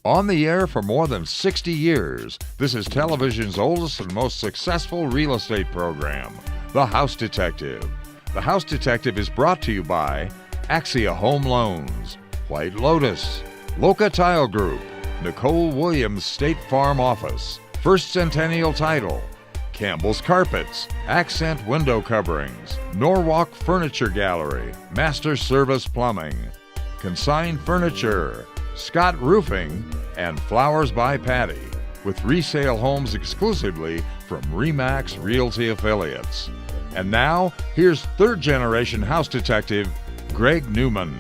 On the air for more than 60 years, this is television's oldest and most successful real estate program, The House Detective. The House Detective is brought to you by Axia Home Loans, White Lotus, Loca Tile Group, Nicole Williams State Farm Office, First Centennial Title, Campbell's Carpets, Accent Window Coverings, Norwalk Furniture Gallery, Master Service Plumbing, Consign Furniture, Scott Roofing, and Flowers by Patty, with resale homes exclusively from RE/MAX Realty affiliates. And now, here's third-generation house detective Greg Newman.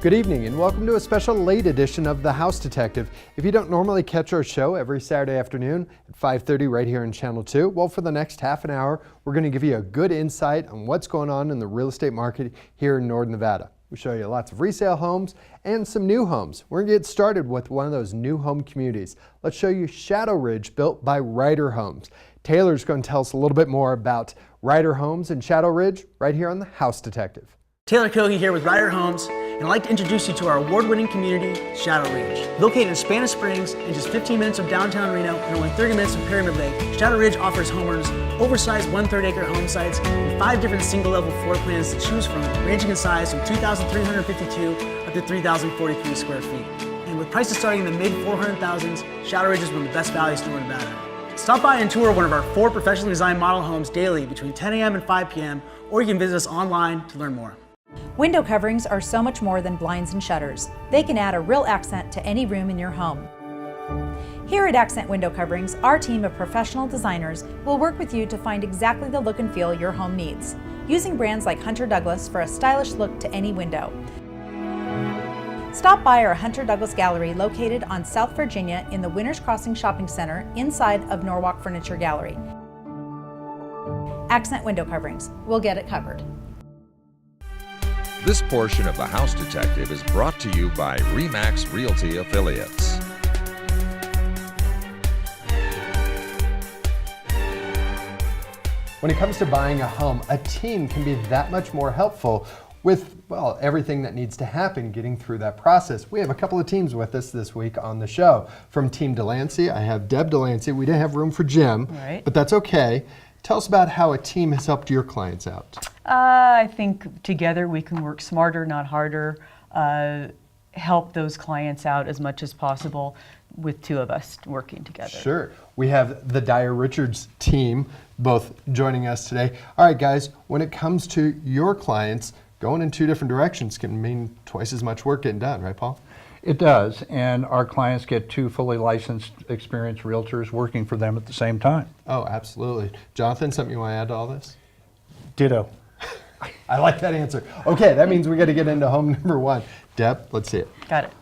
Good evening and welcome to a special late edition of The House Detective. If you don't normally catch our show every Saturday afternoon at 5:30 right here on Channel 2, well, for the next half an hour, we're going to give you a good insight on what's going on in the real estate market here in Northern Nevada. We show you lots of resale homes and some new homes. We're going to get started with one of those new home communities. Let's show you Shadow Ridge, built by Ryder Homes. Taylor's going to tell us a little bit more about Ryder Homes and Shadow Ridge right here on The House Detective. Taylor Kohi here with Ryder Homes, and I'd like to introduce you to our award-winning community, Shadow Ridge. Located in Spanish Springs and just 15 minutes of downtown Reno and only 30 minutes from Pyramid Lake, Shadow Ridge offers homeowners oversized 1/3 acre home sites and 5 different single-level floor plans to choose from, ranging in size from 2,352 up to 3,043 square feet. And with prices starting in the mid-400,000s, Shadow Ridge is one of the best values in Northern Nevada. Stop by and tour one of our 4 professionally designed model homes daily between 10 a.m. and 5 p.m., or you can visit us online to learn more. Window coverings are so much more than blinds and shutters. They can add a real accent to any room in your home. Here at Accent Window Coverings, our team of professional designers will work with you to find exactly the look and feel your home needs, using brands like Hunter Douglas for a stylish look to any window. Stop by our Hunter Douglas Gallery located on South Virginia in the Winners Crossing Shopping Center inside of Norwalk Furniture Gallery. Accent Window Coverings. We'll get it covered. This portion of The House Detective is brought to you by RE/MAX Realty affiliates. When it comes to buying a home, a team can be that much more helpful with, well, everything that needs to happen getting through that process. We have a couple of teams with us this week on the show. From Team Delancey, I have Deb Delancey. We didn't have room for Jim, but that's okay. Tell us about how a team has helped your clients out. I think together we can work smarter, not harder, help those clients out as much as possible with 2 of us working together. Sure. We have the Dyer Richards team both joining us today. All right, guys, when it comes to your clients, going in 2 different directions can mean twice as much work getting done, right, Paul? It does, and our clients get 2 fully licensed, experienced realtors working for them at the same time. Oh, absolutely. Jonathan, something you want to add to all this? Ditto. I like that answer. Okay, that means we got to get into home number 1. Deb, let's see it. Got it.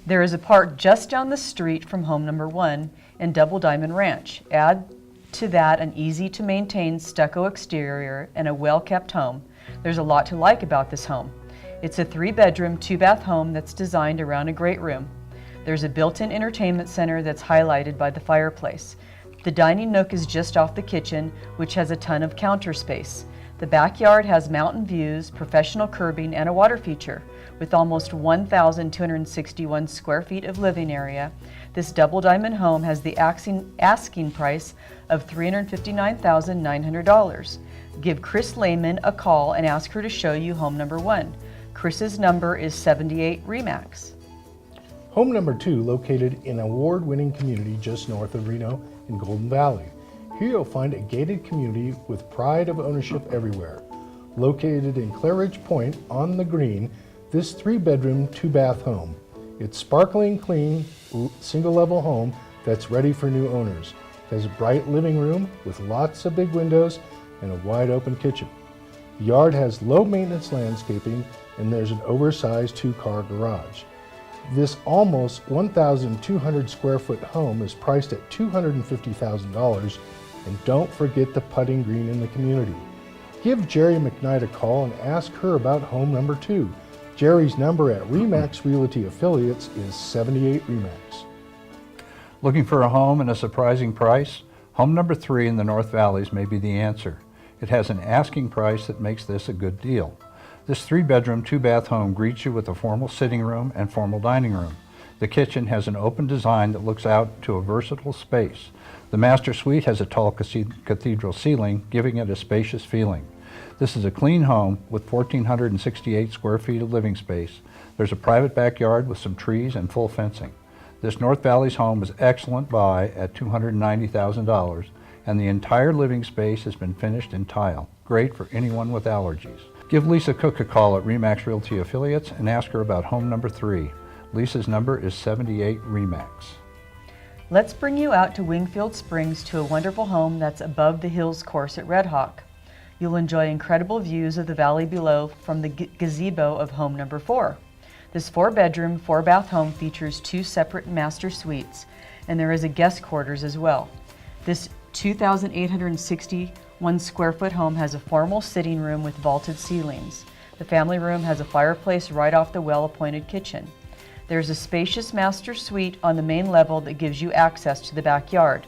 There is a park just down the street from home number 1 in Double Diamond Ranch. Add to that an easy to maintain stucco exterior and a well-kept home. There's a lot to like about this home. It's a 3-bedroom, 2-bath home that's designed around a great room. There's a built-in entertainment center that's highlighted by the fireplace. The dining nook is just off the kitchen, which has a ton of counter space. The backyard has mountain views, professional curbing, and a water feature. With almost 1,261 square feet of living area, this double diamond home has the asking price of $359,900. Give Chris Lehman a call and ask her to show you home number 1. Chris's number is 78 RE/MAX. Home number 2, located in an award-winning community just north of Reno in Golden Valley. Here you'll find a gated community with pride of ownership everywhere. Located in Claridge Point on the green, this 3-bedroom, 2-bath home. It's sparkling clean, single-level home that's ready for new owners. It has a bright living room with lots of big windows and a wide-open kitchen. The yard has low-maintenance landscaping, and there's an oversized 2-car garage. This almost 1,200 square foot home is priced at $250,000, and don't forget the putting green in the community. Give Jerry McKnight a call and ask her about home number 2. Jerry's number at RE/MAX Realty Affiliates is 78 RE/MAX. Looking for a home at a surprising price? Home number 3 in the North Valleys may be the answer. It has an asking price that makes this a good deal. This 3-bedroom, 2-bath home greets you with a formal sitting room and formal dining room. The kitchen has an open design that looks out to a versatile space. The master suite has a tall cathedral ceiling, giving it a spacious feeling. This is a clean home with 1,468 square feet of living space. There's a private backyard with some trees and full fencing. This North Valley's home is excellent buy at $290,000, and the entire living space has been finished in tile. Great for anyone with allergies. Give Lisa Cook a call at RE/MAX Realty Affiliates and ask her about home number 3. Lisa's number is 78 RE/MAX. Let's bring you out to Wingfield Springs to a wonderful home that's above the hills course at Red Hawk. You'll enjoy incredible views of the valley below from the gazebo of home number 4. This 4-bedroom, 4-bath home features 2 separate master suites, and there is a guest quarters as well. This 2,861 square foot home has a formal sitting room with vaulted ceilings. The family room has a fireplace right off the well-appointed kitchen. There's a spacious master suite on the main level that gives you access to the backyard.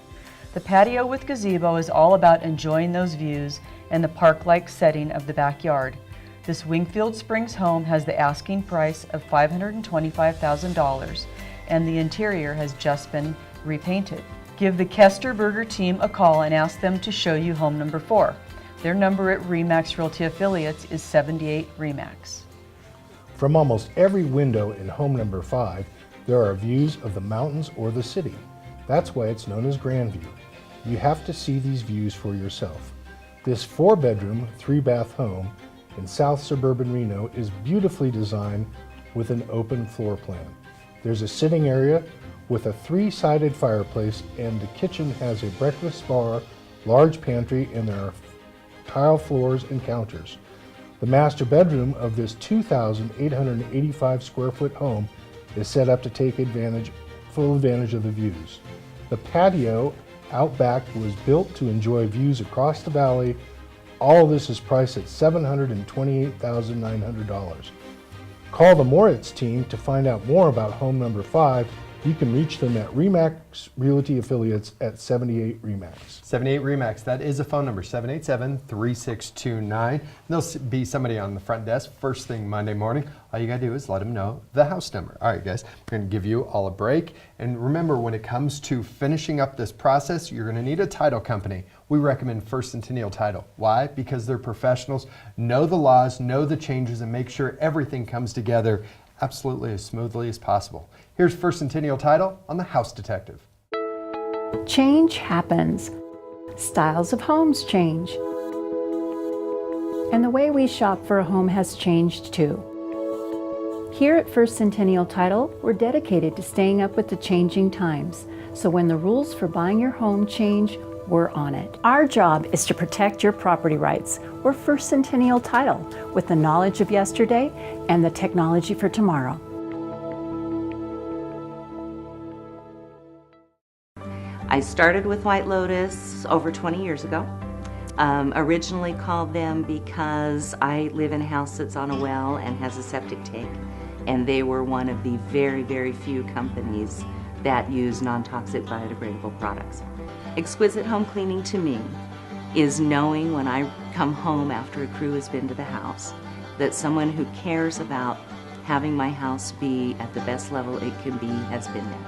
The patio with gazebo is all about enjoying those views and the park-like setting of the backyard. This Wingfield Springs home has the asking price of $525,000, and the interior has just been repainted. Give the Kester Berger team a call and ask them to show you home number 4. Their number at RE/MAX Realty Affiliates is 78 RE/MAX. From almost every window in home number 5, there are views of the mountains or the city. That's why it's known as Grandview. You have to see these views for yourself. This 4-bedroom, 3-bath home in South Suburban Reno is beautifully designed with an open floor plan. There's a sitting area with a 3-sided fireplace, and the kitchen has a breakfast bar, large pantry, and there are tile floors and counters. The master bedroom of this 2,885 square foot home is set up to take full advantage of the views. The patio out back was built to enjoy views across the valley. All of this is priced at $728,900. Call the Moritz team to find out more about home number 5. You can reach them at RE/MAX Realty Affiliates at 78 RE/MAX. 78 RE/MAX, that is a phone number, 787-3629. There'll be somebody on the front desk first thing Monday morning. All you gotta do is let them know the house number. All right, guys, we're gonna give you all a break. And remember, when it comes to finishing up this process, you're gonna need a title company. We recommend First Centennial Title. Why? Because they're professionals, know the laws, know the changes, and make sure everything comes together absolutely as smoothly as possible. Here's First Centennial Title on the House Detective. Change happens. Styles of homes change. And the way we shop for a home has changed too. Here at First Centennial Title, we're dedicated to staying up with the changing times. So when the rules for buying your home change, we're on it. Our job is to protect your property rights. We're First Centennial Title, with the knowledge of yesterday and the technology for tomorrow. I started with White Lotus over 20 years ago. Originally called them because I live in a house that's on a well and has a septic tank, and they were one of the very, very few companies that use non-toxic biodegradable products. Exquisite home cleaning to me is knowing when I come home after a crew has been to the house that someone who cares about having my house be at the best level it can be has been there.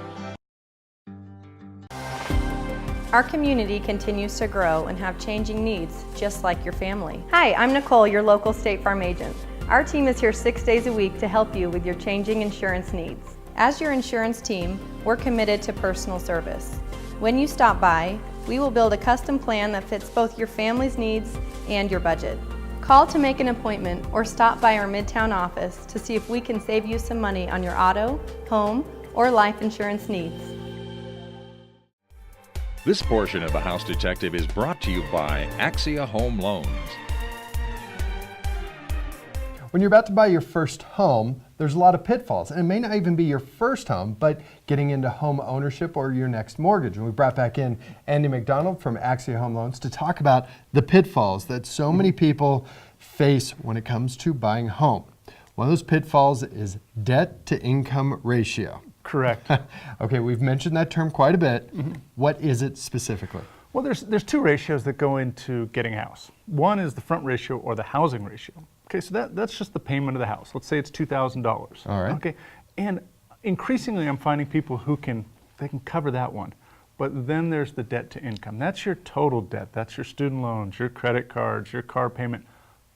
Our community continues to grow and have changing needs, just like your family. Hi, I'm Nicole, your local State Farm agent. Our team is here 6 days a week to help you with your changing insurance needs. As your insurance team, we're committed to personal service. When you stop by, we will build a custom plan that fits both your family's needs and your budget. Call to make an appointment or stop by our Midtown office to see if we can save you some money on your auto, home, or life insurance needs. This portion of the House Detective is brought to you by Axia Home Loans. When you're about to buy your first home, there's a lot of pitfalls. And it may not even be your first home, but getting into home ownership or your next mortgage. And we brought back in Andy McDonald from Axia Home Loans to talk about the pitfalls that so many people face when it comes to buying a home. One of those pitfalls is debt to income ratio. Correct. Okay, we've mentioned that term quite a bit. What is it specifically? Well, there's 2 ratios that go into getting a house. One is the front ratio or the housing ratio. Okay, so that's just the payment of the house. Let's say it's $2,000. All right. Okay, and increasingly I'm finding people who they can cover that one. But then there's the debt to income. That's your total debt. That's your student loans, your credit cards, your car payment,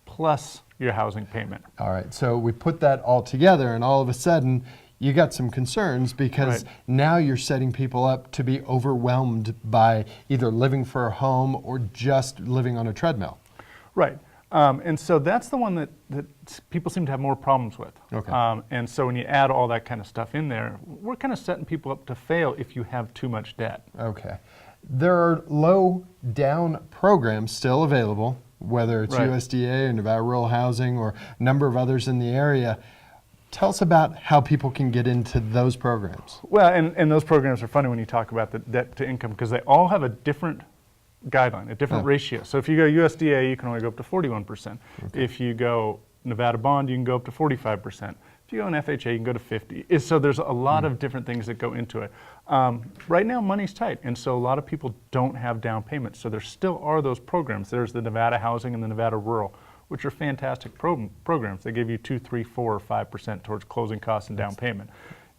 plus your housing payment. All right, so we put that all together, and all of a sudden, you got some concerns because now you're setting people up to be overwhelmed by either living for a home or just living on a treadmill. Right. And so that's the one that people seem to have more problems with. Okay. And so when you add all that kind of stuff in there, we're kind of setting people up to fail if you have too much debt. Okay. There are low down programs still available, whether it's USDA or Nevada Rural Housing or a number of others in the area. Tell us about how people can get into those programs. Well, and those programs are funny when you talk about the debt to income because they all have a different guideline, a different ratio. So if you go USDA, you can only go up to 41%. Okay. If you go Nevada Bond, you can go up to 45%. If you go in FHA, you can go to 50. So there's a lot of different things that go into it. Right now, money's tight, and so a lot of people don't have down payments. So there still are those programs. There's the Nevada Housing and the Nevada Rural, which are fantastic programs. They give you 2, 3, 4, or 5% towards closing costs and down payment.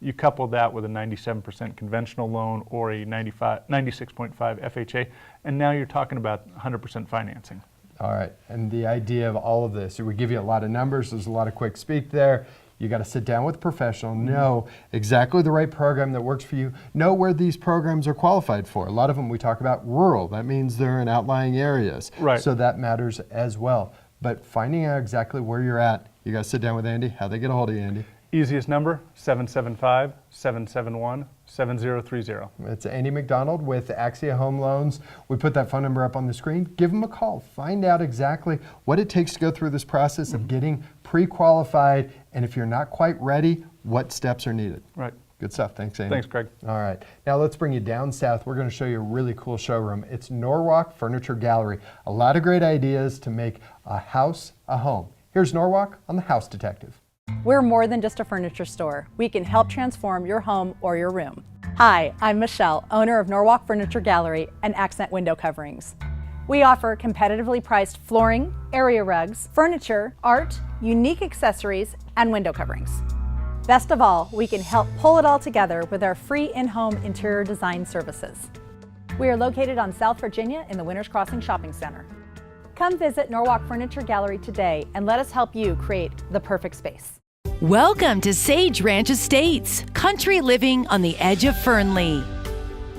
You couple that with a 97% conventional loan or a 96.5 FHA, and now you're talking about 100% financing. All right, and the idea of all of this, we give you a lot of numbers, there's a lot of quick speak there. You got to sit down with a professional, know exactly the right program that works for you, know where these programs are qualified for. A lot of them we talk about rural, that means they're in outlying areas. Right. So that matters as well. But finding out exactly where you're at, you got to sit down with Andy. How'd they get a hold of you, Andy? Easiest number, 775-771-7030. It's Andy McDonald with Axia Home Loans. We put that phone number up on the screen. Give them a call. Find out exactly what it takes to go through this process of getting pre-qualified, and if you're not quite ready, what steps are needed. Right. Good stuff. Thanks, Andy. Thanks, Craig. All right. Now let's bring you down south. We're going to show you a really cool showroom. It's Norwalk Furniture Gallery. A lot of great ideas to make a house a home. Here's Norwalk on the House Detective. We're more than just a furniture store. We can help transform your home or your room. Hi, I'm Michelle, owner of Norwalk Furniture Gallery and Accent Window Coverings. We offer competitively priced flooring, area rugs, furniture, art, unique accessories, and window coverings. Best of all, we can help pull it all together with our free in-home interior design services. We are located on South Virginia in the Winters Crossing Shopping Center. Come visit Norwalk Furniture Gallery today and let us help you create the perfect space. Welcome to Sage Ranch Estates, country living on the edge of Fernley.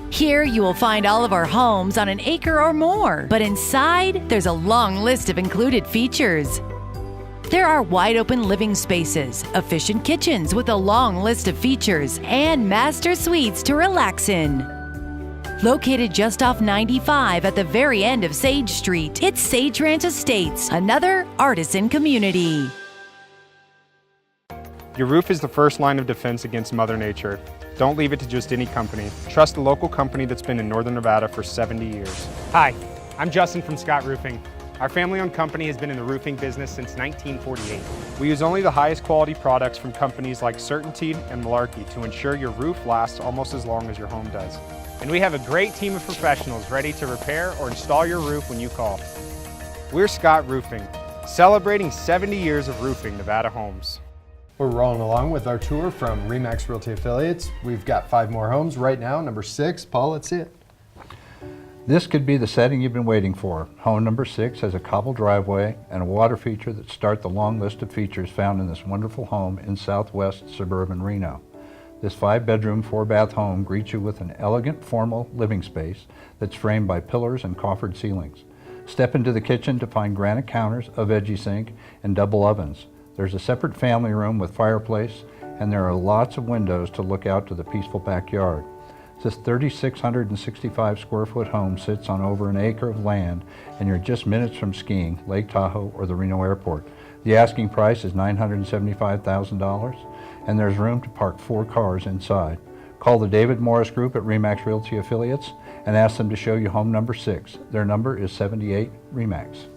Here you will find all of our homes on an acre or more, but inside there's a long list of included features. There are wide open living spaces, efficient kitchens with a long list of features, and master suites to relax in. Located just off 95 at the very end of Sage Street, it's Sage Ranch Estates, another artisan community. Your roof is the first line of defense against Mother Nature. Don't leave it to just any company. Trust a local company that's been in Northern Nevada for 70 years. Hi, I'm Justin from Scott Roofing. Our family-owned company has been in the roofing business since 1948. We use only the highest quality products from companies like Certainty and Malarkey to ensure your roof lasts almost as long as your home does. And we have a great team of professionals ready to repair or install your roof when you call. We're Scott Roofing, celebrating 70 years of roofing Nevada homes. We're rolling along with our tour from RE/MAX Realty Affiliates. We've got 5 more homes right now. Number 6, Paul, let's see it. This could be the setting you've been waiting for. Home number 6 has a cobbled driveway and a water feature that start the long list of features found in this wonderful home in southwest suburban Reno. This 5-bedroom, 4-bath home greets you with an elegant, formal living space that's framed by pillars and coffered ceilings. Step into the kitchen to find granite counters, a veggie sink, and double ovens. There's a separate family room with fireplace, and there are lots of windows to look out to the peaceful backyard. This 3,665 square foot home sits on over an acre of land, and you're just minutes from skiing, Lake Tahoe, or the Reno Airport. The asking price is $975,000, and there's room to park 4 cars inside. Call the David Morris Group at RE/MAX Realty Affiliates and ask them to show you home number 6. Their number is 78 RE/MAX.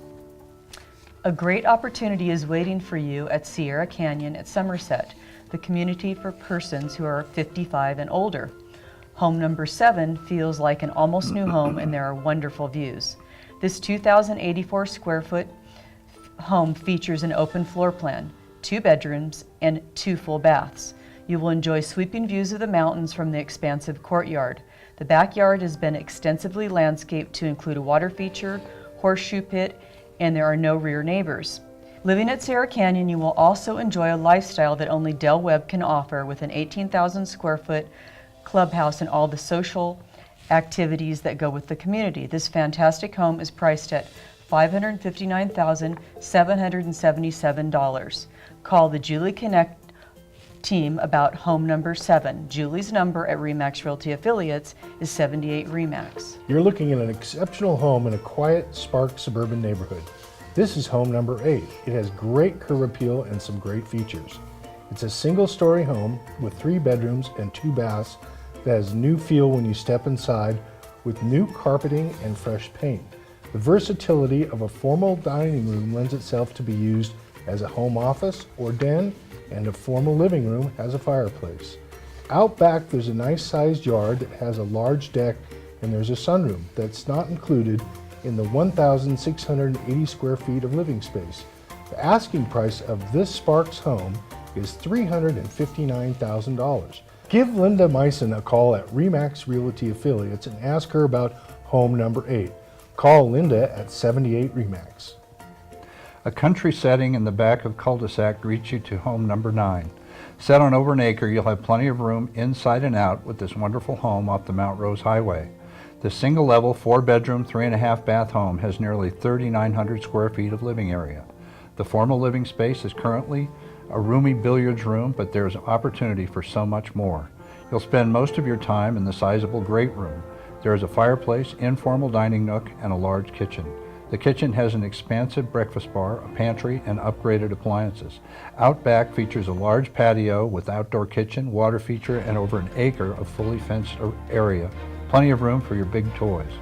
A great opportunity is waiting for you at Sierra Canyon at Somerset, the community for persons who are 55 and older. Home number 7 feels like an almost new home, and there are wonderful views. This 2,084 square foot home features an open floor plan, 2 bedrooms, and 2 full baths. You will enjoy sweeping views of the mountains from the expansive courtyard. The backyard has been extensively landscaped to include a water feature, horseshoe pit, and there are no rear neighbors. Living at Sierra Canyon, you will also enjoy a lifestyle that only Del Webb can offer with an 18,000 square foot clubhouse and all the social activities that go with the community. This fantastic home is priced at $559,777. Call the Julie Connect team about home number 7. Julie's number at RE/MAX Realty Affiliates is 78 RE/MAX. You're looking at an exceptional home in a quiet, Spark suburban neighborhood. This is home number 8. It has great curb appeal and some great features. It's a single-story home with 3 bedrooms and 2 baths that has new feel when you step inside with new carpeting and fresh paint. The versatility of a formal dining room lends itself to be used as a home office or den, and a formal living room has a fireplace. Out back, there's a nice sized yard that has a large deck, and there's a sunroom that's not included in the 1,680 square feet of living space. The asking price of this Sparks home is $359,000. Give Linda Meisen a call at RE/MAX Realty Affiliates and ask her about home number 8. Call Linda at 78 RE/MAX. A country setting in the back of cul-de-sac greets you to home number 9. Set on over an acre, you'll have plenty of room inside and out with this wonderful home off the Mount Rose Highway. The single-level, 4-bedroom, 3.5-bath home has nearly 3,900 square feet of living area. The formal living space is currently a roomy billiards room, but there's opportunity for so much more. You'll spend most of your time in the sizable great room. There is a fireplace, informal dining nook, and a large kitchen. The kitchen has an expansive breakfast bar, a pantry, and upgraded appliances. Out back features a large patio with outdoor kitchen, water feature, and over an acre of fully fenced area. Plenty of room for your big toys.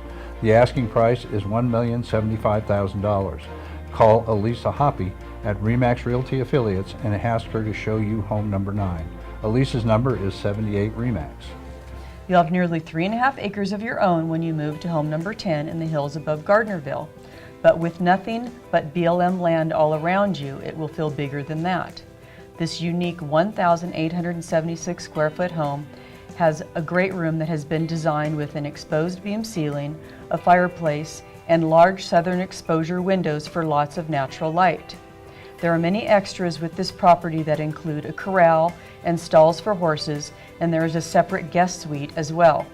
The asking price is $1,075,000. Call Elisa Hoppy at RE/MAX Realty Affiliates and ask her to show you home number 9. Elisa's number is 78 RE/MAX. You'll have nearly 3.5 acres of your own when you move to home number 10 in the hills above Gardnerville. But with nothing but BLM land all around you, it will feel bigger than that. This unique 1,876 square foot home has a great room that has been designed with an exposed beam ceiling, a fireplace, and large southern exposure windows for lots of natural light. There are many extras with this property that include a corral and stalls for horses, and there is a separate guest suite as well.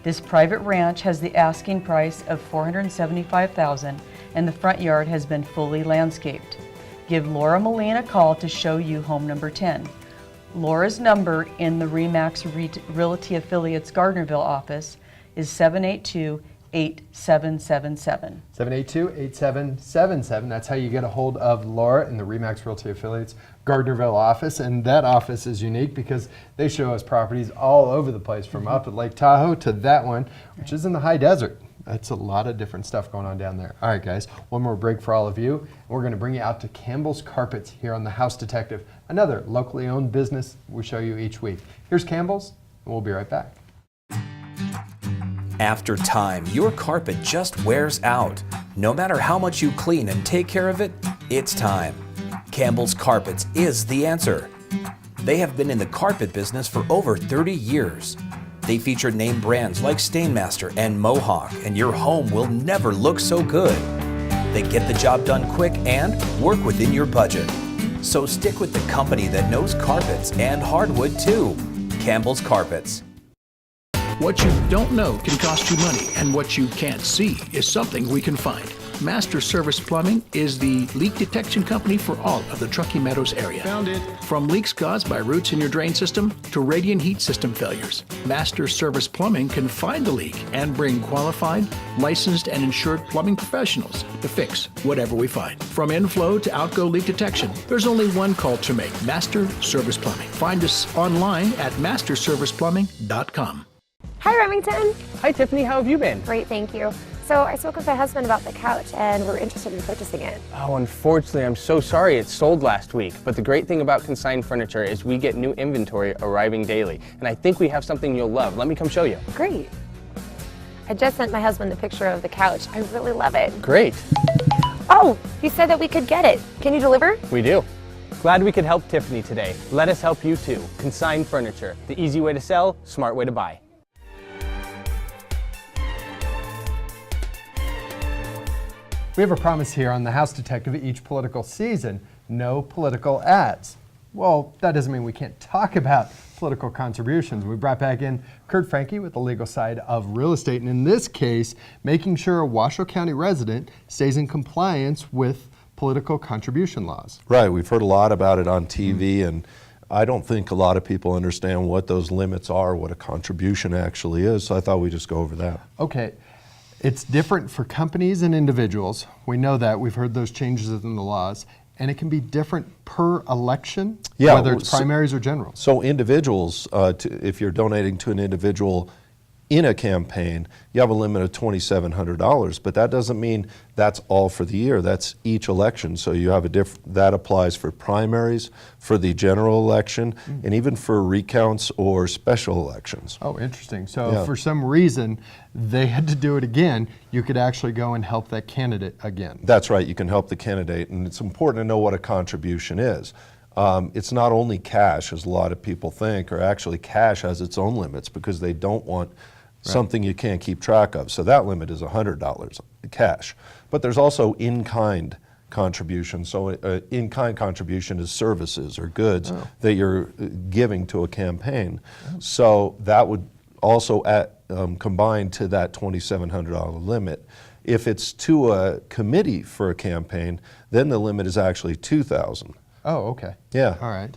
This private ranch has the asking price of $475,000, and the front yard has been fully landscaped. Give Laura Moline a call to show you home number 10. Laura's number in the RE/MAX Realty Affiliates Gardnerville office is 782-8777. 782-8777. That's how you get a hold of Laura in the RE/MAX Realty Affiliates Gardnerville office. And that office is unique because they show us properties all over the place, from up at Lake Tahoe to that one, which is in the high desert. That's a lot of different stuff going on down there. All right, guys, one more break for all of you. And we're going to bring you out to Campbell's Carpets here on The House Detective, another locally owned business we show you each week. Here's Campbell's, and we'll be right back. After time, your carpet just wears out. No matter how much you clean and take care of it, it's time. Campbell's Carpets is the answer. They have been in the carpet business for over 30 years. They feature name brands like Stainmaster and Mohawk, and your home will never look so good. They get the job done quick and work within your budget. So stick with the company that knows carpets and hardwood too. Campbell's Carpets. What you don't know can cost you money, and what you can't see is something we can find. Master Service Plumbing is the leak detection company for all of the Truckee Meadows area. Found it. From leaks caused by roots in your drain system to radiant heat system failures, Master Service Plumbing can find the leak and bring qualified, licensed, and insured plumbing professionals to fix whatever we find. From inflow to outgo leak detection, there's only one call to make: Master Service Plumbing. Find us online at masterserviceplumbing.com. Hi, Remington. Hi, Tiffany. How have you been? Great, thank you. So I spoke with my husband about the couch, and we're interested in purchasing it. Oh, unfortunately, I'm so sorry it sold last week. But the great thing about consigned furniture is we get new inventory arriving daily. And I think we have something you'll love. Let me come show you. Great. I just sent my husband a picture of the couch. I really love it. Great. Oh, you said that we could get it. Can you deliver? We do. Glad we could help Tiffany today. Let us help you too. Consign Furniture, the easy way to sell, smart way to buy. We have a promise here on The House Detective each political season, no political ads. Well, that doesn't mean we can't talk about political contributions. We brought back in Kurt Franke with the legal side of real estate, and in this case, making sure a Washoe County resident stays in compliance with political contribution laws. Right, we've heard a lot about it on TV, and I don't think a lot of people understand what those limits are, what a contribution actually is, so I thought we'd just go over that. Okay. It's different for companies and individuals. We know that. We've heard those changes in the laws. And it can be different per election, whether it's primaries or general. So individuals, if you're donating to an individual in a campaign, you have a limit of $2,700, but that doesn't mean that's all for the year. That's each election. So you have that applies for primaries, for the general election, and even for recounts or special elections. Oh, interesting. So if for some reason they had to do it again, you could actually go and help that candidate again. That's right. You can help the candidate, and it's important to know what a contribution is. It's not only cash, as a lot of people think, or actually cash has its own limits because they don't want something you can't keep track of. So that limit is $100 cash. But there's also in-kind contribution. So in-kind contribution is services or goods that you're giving to a campaign. So that would also combine to that $2,700 limit. If it's to a committee for a campaign, then the limit is actually $2,000. Oh, okay. Yeah. All right.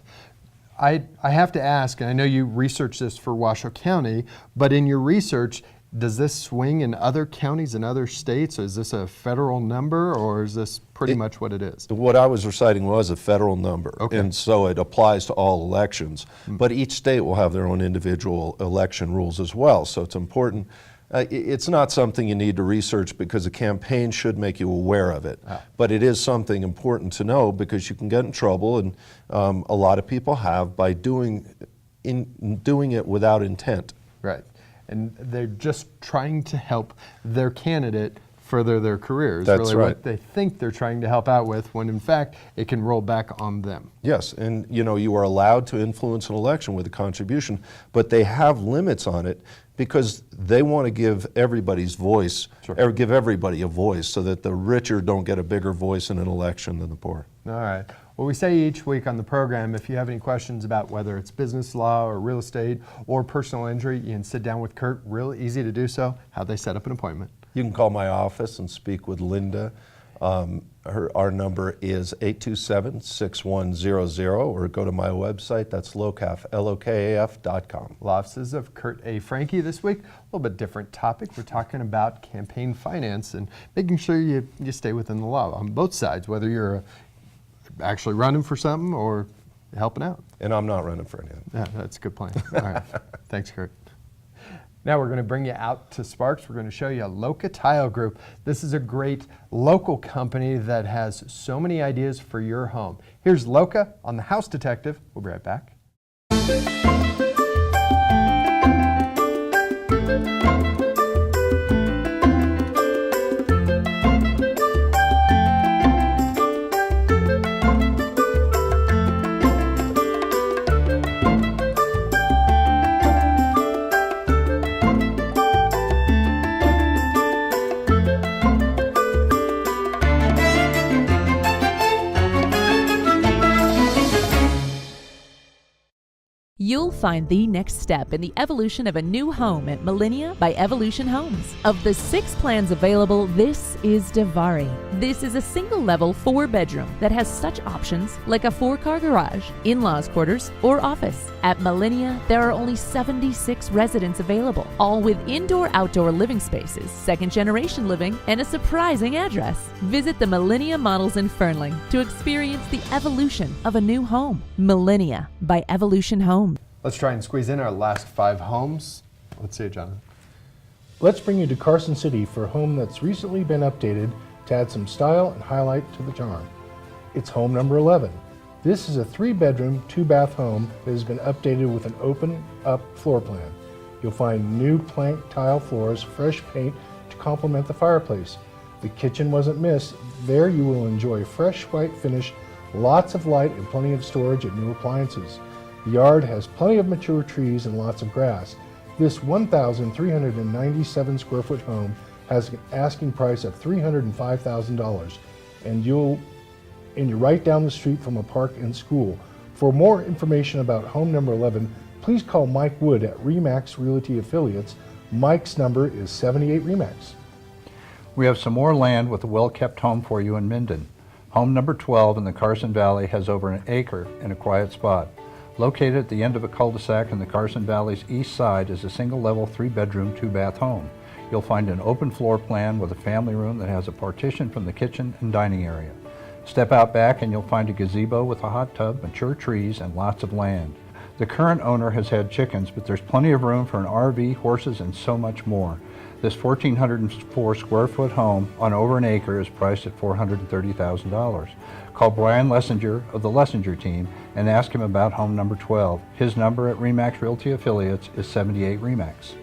I have to ask, and I know you researched this for Washoe County, but in your research, does this swing in other counties and other states? Is this a federal number, or is this pretty much what it is? What I was reciting was a federal number, Okay. and so it applies to all elections. But each state will have their own individual election rules as well, so it's important. It's not something you need to research because a campaign should make you aware of it. But it is something important to know because you can get in trouble, and a lot of people have by doing it without intent. Right. And they're just trying to help their candidate further their careers. That's really right. what they think they're trying to help out with, when in fact it can roll back on them. Yes, and you are allowed to influence an election with a contribution, but they have limits on it because they want to give everybody's voice, or give everybody a voice, so that the richer don't get a bigger voice in an election than the poor. All right. Well, we say each week on the program, if you have any questions about whether it's business law or real estate or personal injury, you can sit down with Kurt. Real easy to do so. How'd they set up an appointment? You can call my office and speak with Linda. Our number is 827-6100, or go to my website. That's lokaf.com. Law offices of Kurt A. Franke this week. A little bit different topic. We're talking about campaign finance and making sure you stay within the law on both sides, whether you're actually running for something or helping out. And I'm not running for anything. Yeah, that's a good plan. All right. Thanks, Kurt. Now we're going to bring you out to Sparks. We're going to show you Loka Tile Group. This is a great local company that has so many ideas for your home. Here's Loka on The House Detective. We'll be right back. You'll find the next step in the evolution of a new home at Millennia by Evolution Homes. Of the 6 plans available, this is Davari. This is a single-level 4-bedroom that has such options like a 4-car garage, in-laws quarters, or office. At Millennia, there are only 76 residents available, all with indoor-outdoor living spaces, second-generation living, and a surprising address. Visit the Millennia Models in Fernling to experience the evolution of a new home. Millennia by Evolution Homes. Let's try and squeeze in our last 5 homes. Let's see it, Jonathan. Let's bring you to Carson City for a home that's recently been updated to add some style and highlight to the charm. It's home number 11. This is a 3-bedroom, 2-bath home that has been updated with an open-up floor plan. You'll find new plank tile floors, fresh paint to complement the fireplace. The kitchen wasn't missed. There you will enjoy fresh white finish lots of light and plenty of storage and new appliances. The yard has plenty of mature trees and lots of grass. This 1,397 square foot home has an asking price of $305,000, and you're right down the street from a park and school. For more information about home number 11, please call Mike Wood at RE/MAX Realty Affiliates. Mike's number is 78 RE/MAX. We have some more land with a well-kept home for you in Minden. Home number 12 in the Carson Valley has over an acre in a quiet spot. Located at the end of a cul-de-sac in the Carson Valley's east side is a single-level 3-bedroom, 2-bath home. You'll find an open floor plan with a family room that has a partition from the kitchen and dining area. Step out back and you'll find a gazebo with a hot tub, mature trees, and lots of land. The current owner has had chickens, but there's plenty of room for an RV, horses, and so much more. This 1,404 square foot home on over an acre is priced at $430,000. Call Brian Lessinger of the Lessinger team and ask him about home number 12. His number at RE/MAX Realty Affiliates is 78 RE/MAX.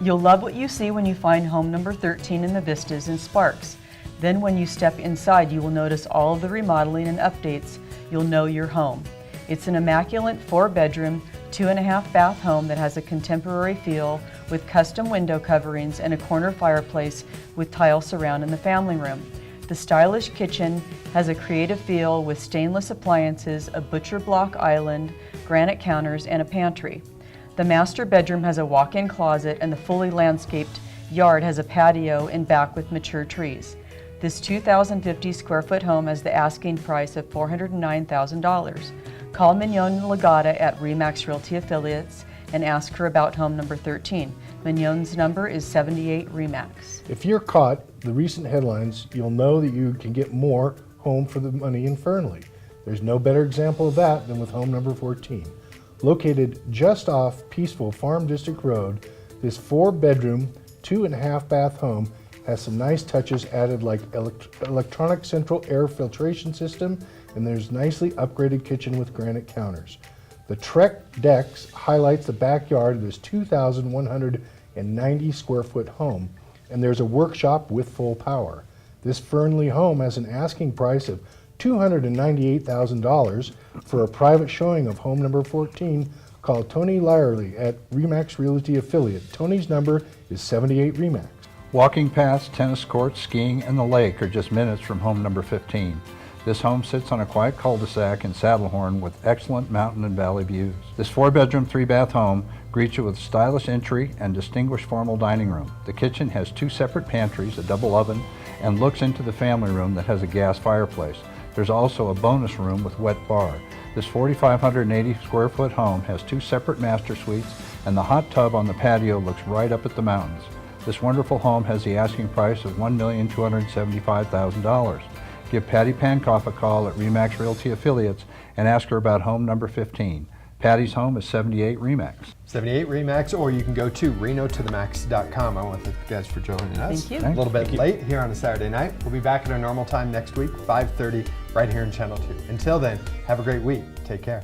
You'll love what you see when you find home number 13 in the Vistas in Sparks. Then when you step inside, you will notice all of the remodeling and updates. You'll know your home. It's an immaculate 4-bedroom, 2.5-bath home that has a contemporary feel with custom window coverings and a corner fireplace with tile surround in the family room. The stylish kitchen has a creative feel with stainless appliances, a butcher block island, granite counters, and a pantry. The master bedroom has a walk-in closet, and the fully landscaped yard has a patio and back with mature trees. This 2,050 square foot home has the asking price of $409,000. Call Mignon Legata at RE/MAX Realty Affiliates and ask her about home number 13. Mignon's number is 78 RE/MAX. If you're caught the recent headlines, you'll know that you can get more home for the money in Fernley. There's no better example of that than with home number 14. Located just off Peaceful Farm District Road, this 4-bedroom, 2.5-bath home has some nice touches added like electronic central air filtration system, and there's nicely upgraded kitchen with granite counters. The Trek decks highlights the backyard of this 2,190 square foot home, and there's a workshop with full power. This Fernley home has an asking price of $298,000. For a private showing of home number 14, call Tony Lyerly at RE/MAX Realty Affiliate. Tony's number is 78 RE/MAX. Walking paths, tennis courts, skiing, and the lake are just minutes from home number 15. This home sits on a quiet cul-de-sac in Saddlehorn with excellent mountain and valley views. This 4-bedroom, 3-bath home greets you with a stylish entry and distinguished formal dining room. The kitchen has 2 separate pantries, a double oven, and looks into the family room that has a gas fireplace. There's also a bonus room with wet bar. This 4,580 square foot home has 2 separate master suites, and the hot tub on the patio looks right up at the mountains. This wonderful home has the asking price of $1,275,000. Give Patty Pankoff a call at RE/MAX Realty Affiliates and ask her about home number 15. Patty's home is 78 RE/MAX. 78 RE/MAX, or you can go to renotothemax.com. I want to thank you guys for joining us. Thank you. A little bit late here on a Saturday night. We'll be back at our normal time next week, 5:30, right here in Channel 2. Until then, have a great week. Take care.